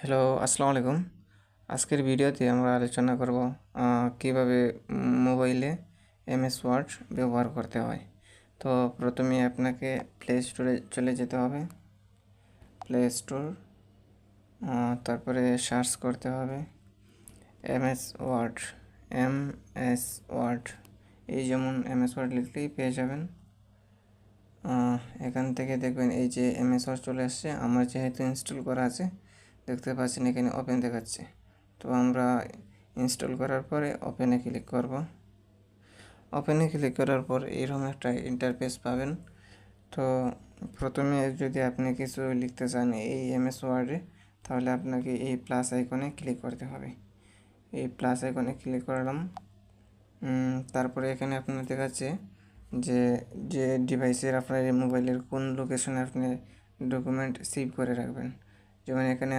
Hello, আসসালামু আলাইকুম। আজকের ভিডিওতে আমরা আলোচনা করব কিভাবে মোবাইলে এমএস ওয়ার্ড ব্যবহার করতে হয়। তো প্রথমে আপনাকে প্লে স্টোরে চলে যেতে হবে। প্লে স্টোর, তারপরে সার্চ করতে হবে এমএস ওয়ার্ড। এমএস ওয়ার্ড, এই যেমন এমএস ওয়ার্ড লিখলেই পেয়ে যাবেন। এখান থেকে দেখবেন এই যে এমএস ওয়ার্ড চলে আসছে। আমার যেহেতু ইনস্টল করা আছে, দেখতে পাচ্ছেন এখানে ওপেন দেখাচ্ছে। তো আমরা ইনস্টল করার পরে ওপেনে ক্লিক করব। ওপেনে ক্লিক করার পর এরকম একটা ইন্টারফেস পাবেন। তো প্রথমে যদি আপনি কিছু লিখতে চান এই এমএস ওয়ার্ডে, তাহলে আপনাকে এই প্লাস আইকনে ক্লিক করতে হবে। এই প্লাস আইকনে ক্লিক করলাম। তারপরে এখানে আপনার দেখাচ্ছে যে যে ডিভাইসের আপনার এই মোবাইলের কোন লোকেশনে আপনি ডকুমেন্ট সেভ করে রাখবেন। যেমন এখানে